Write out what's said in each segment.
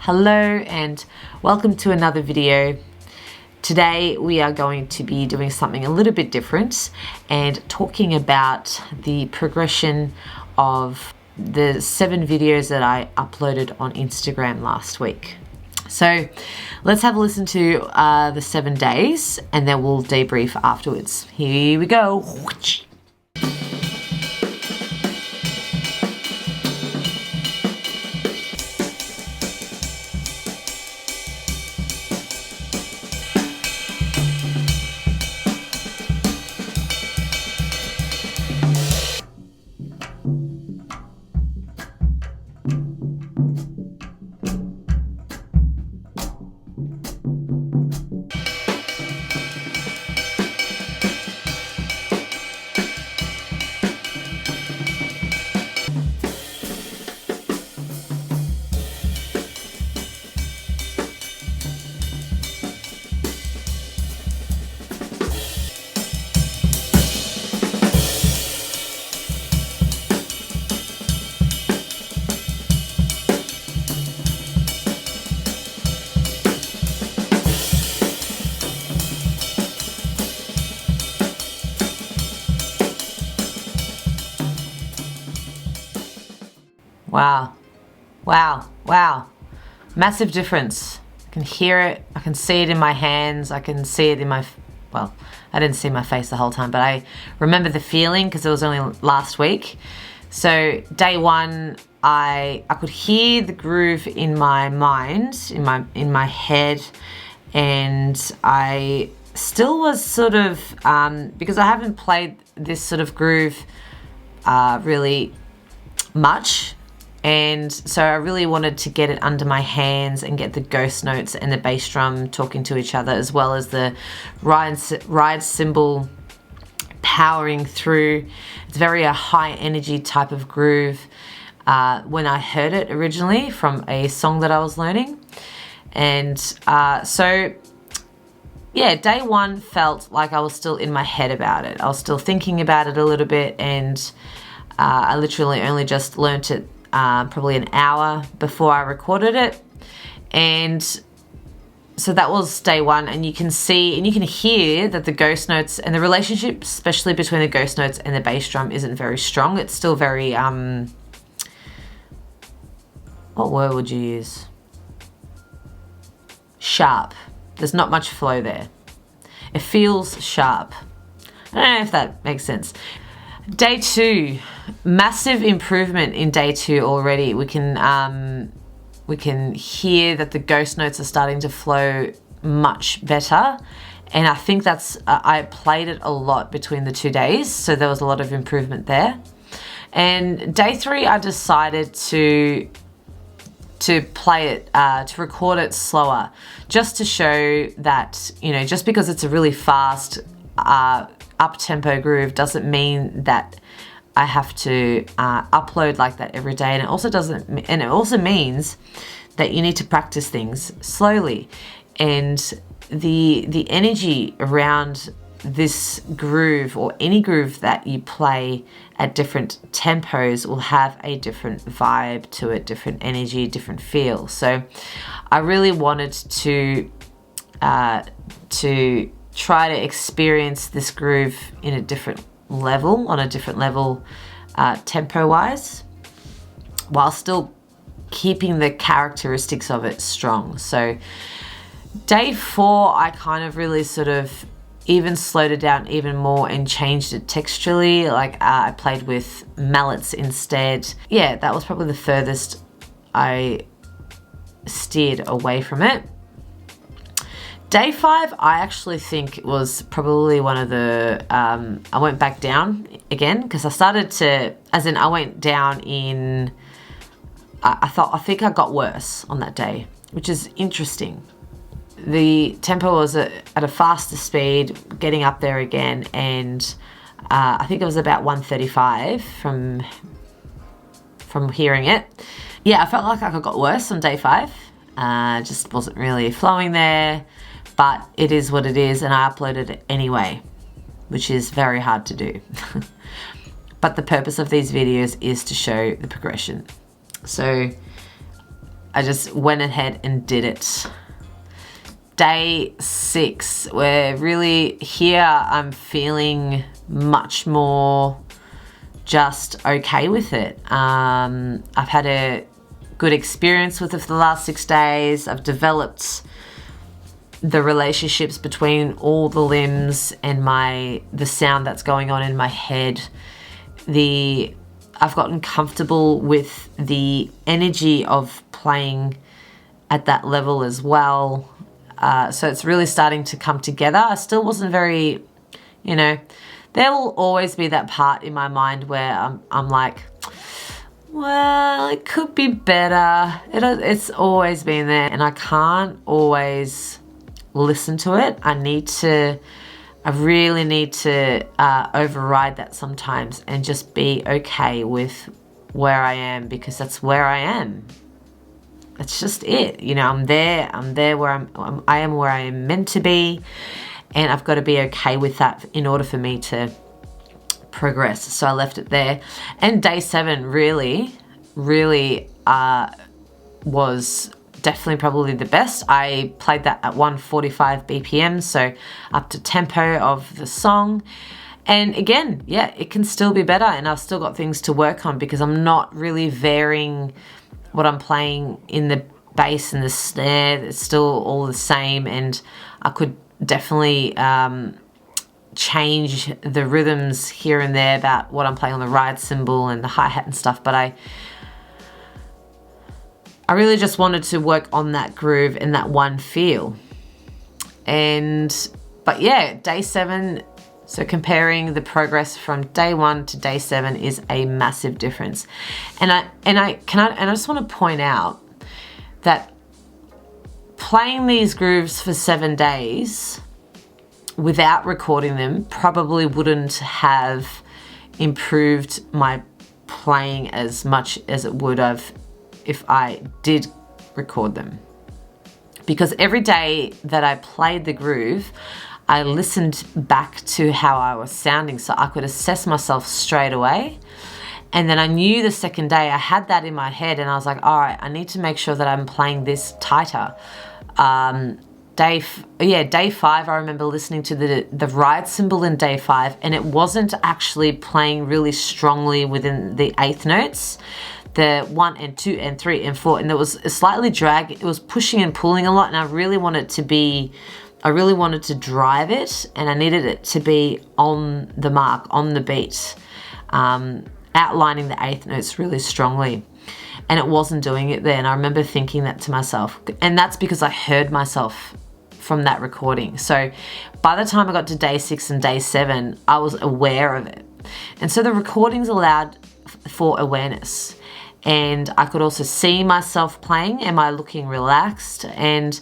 Hello and welcome to another video. Today we are going to be doing something a little bit different and talking about the progression of the 7 videos that I uploaded on Instagram last week. So let's have a listen to the 7 days and then we'll debrief afterwards. Here we go. Wow. Massive difference. I can hear it, I can see it in my hands, I can see it in my, well, I didn't see my face the whole time, but I remember the feeling because it was only last week. So day 1, I could hear the groove in my mind, in my head, and I still was sort of, because I haven't played this sort of groove really much, and so I really wanted to get it under my hands and get the ghost notes and the bass drum talking to each other, as well as the ride cymbal powering through. It's very a high energy type of groove when I heard it originally from a song that I was learning. And so yeah, day 1 felt like I was still in my head about it. I was still thinking about it a little bit, and I literally only just learnt it probably an hour before I recorded it. And so that was day 1, and you can see and you can hear that the ghost notes and the relationship, especially between the ghost notes and the bass drum, isn't very strong. It's still very, what word would you use? Sharp. There's not much flow there. It feels sharp. I don't know if that makes sense. Day 2, massive improvement in day 2 already. We can hear that the ghost notes are starting to flow much better, and I think that's I played it a lot between the 2 days, so there was a lot of improvement there. And day 3, I decided to play it, to record it slower, just to show that, you know, just because it's a really fast up-tempo groove doesn't mean that I have to upload like that every day. And it also means that you need to practice things slowly, and the energy around this groove, or any groove that you play at different tempos, will have a different vibe to it, different energy, different feel. So I really wanted to try to experience this groove in a different level, on a different level, tempo wise, while still keeping the characteristics of it strong. So day 4, I kind of really sort of even slowed it down even more and changed it texturally. Like I played with mallets instead. Yeah, that was probably the furthest I steered away from it. Day 5, I actually think was probably one of the, I went back down again, because I started to, as in I went down in, I think I got worse on that day, which is interesting. The tempo was at a faster speed, getting up there again, and I think it was about 135 from hearing it. Yeah, I felt like I got worse on day 5. Just wasn't really flowing there. But it is what it is, and I uploaded it anyway, which is very hard to do. But the purpose of these videos is to show the progression. So I just went ahead and did it. Day 6, we're really here. I'm feeling much more just okay with it. I've had a good experience with it for the last 6 days. I've developed the relationships between all the limbs and the sound that's going on in my head. I've gotten comfortable with the energy of playing at that level as well. So it's really starting to come together. I still wasn't very, there will always be that part in my mind where I'm like, well, it could be better. It's always been there, and I can't always listen to it. I really need to override that sometimes and just be okay with where I am, because that's where I am. That's just it. I'm there where I am where I am meant to be, and I've got to be okay with that in order for me to progress. So I left it there. And day 7 really was definitely probably the best. I played that at 145 BPM, so up to tempo of the song. And again, yeah, it can still be better, and I've still got things to work on because I'm not really varying what I'm playing in the bass and the snare. It's still all the same, and I could definitely change the rhythms here and there about what I'm playing on the ride cymbal and the hi-hat and stuff, but I really just wanted to work on that groove and that one feel. But yeah, day 7, so comparing the progress from day 1 to day 7 is a massive difference. And I just want to point out that playing these grooves for 7 days without recording them probably wouldn't have improved my playing as much as it would have if I did record them. Because every day that I played the groove, I listened back to how I was sounding so I could assess myself straight away. And then I knew the second day, I had that in my head, and I was like, all right, I need to make sure that I'm playing this tighter. Day 5, I remember listening to the ride cymbal in day 5, and it wasn't actually playing really strongly within the 8th notes, the 1 and 2 and 3 and 4, and there was a slightly drag. It was pushing and pulling a lot, and I really wanted to drive it, and I needed it to be on the mark, on the beat, outlining the 8th notes really strongly. And it wasn't doing it there. And I remember thinking that to myself. And that's because I heard myself from that recording. So by the time I got to day 6 and day 7, I was aware of it. And so the recordings allowed for awareness. And I could also see myself playing. Am I looking relaxed? And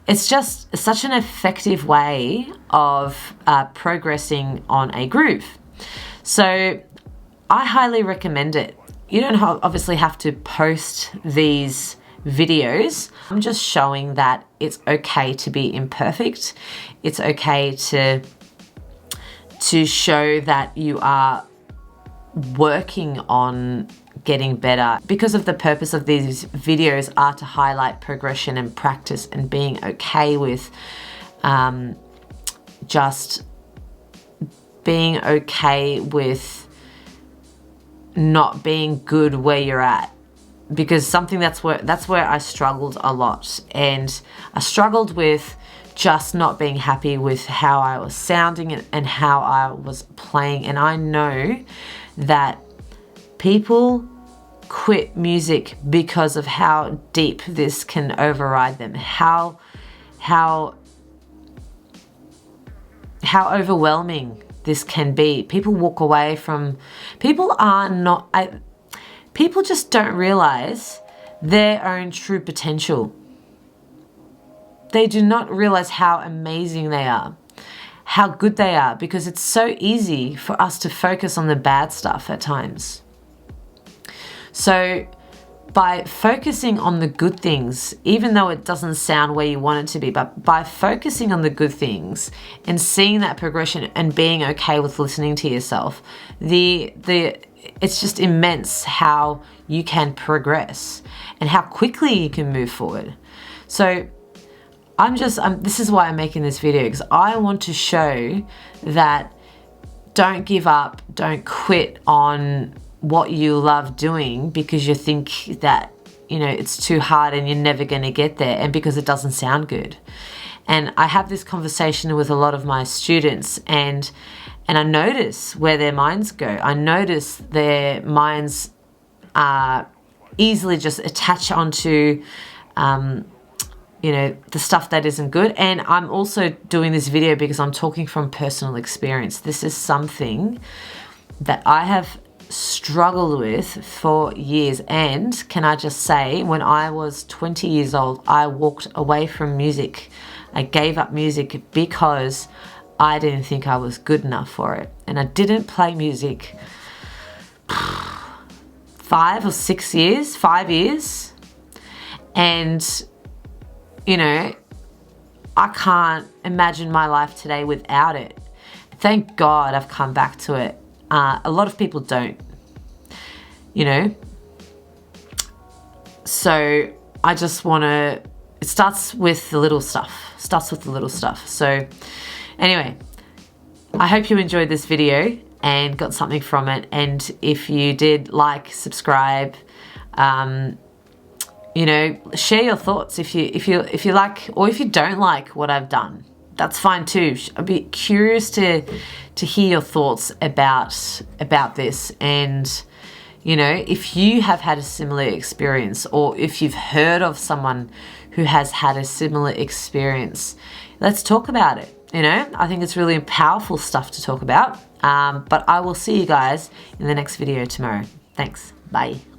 it's just such an effective way of progressing on a groove. So I highly recommend it. You don't obviously have to post these videos. I'm just showing that it's okay to be imperfect. It's okay to show that you are working on getting better, because of the purpose of these videos are to highlight progression and practice and being okay with just being okay with not being good where you're at, because that's where I struggled a lot. And I struggled with just not being happy with how I was sounding and how I was playing. And I know that people quit music because of how deep this can override them, how overwhelming this can be. People walk away from, people just don't realize their own true potential. They do not realize how amazing they are, how good they are, because it's so easy for us to focus on the bad stuff at times. So by focusing on the good things, even though it doesn't sound where you want it to be, but by focusing on the good things and seeing that progression and being okay with listening to yourself, it's just immense how you can progress. and how quickly you can move forward. So this is why I'm making this video, because I want to show that don't give up, don't quit on what you love doing because you think that, you know, it's too hard and you're never going to get there, and because it doesn't sound good. And I have this conversation with a lot of my students, and I notice where their minds go. I notice their minds easily just attach onto you know, the stuff that isn't good. And I'm also doing this video because I'm talking from personal experience. This is something that I have struggled with for years. And can I just say, when I was 20 years old, I walked away from music. I gave up music because I didn't think I was good enough for it. And I didn't play music 5 or 6 years, 5 years. And, you know, I can't imagine my life today without it. Thank God I've come back to it. A lot of people don't, you know. So I just want to, it starts with the little stuff. So anyway, I hope you enjoyed this video and got something from it. And if you did, like, subscribe, you know, share your thoughts. If you like, or if you don't like what I've done, that's fine too. I'd be curious to hear your thoughts about this. And, you know, if you have had a similar experience, or if you've heard of someone who has had a similar experience, let's talk about it. You know, I think it's really powerful stuff to talk about. But I will see you guys in the next video tomorrow. Thanks. Bye.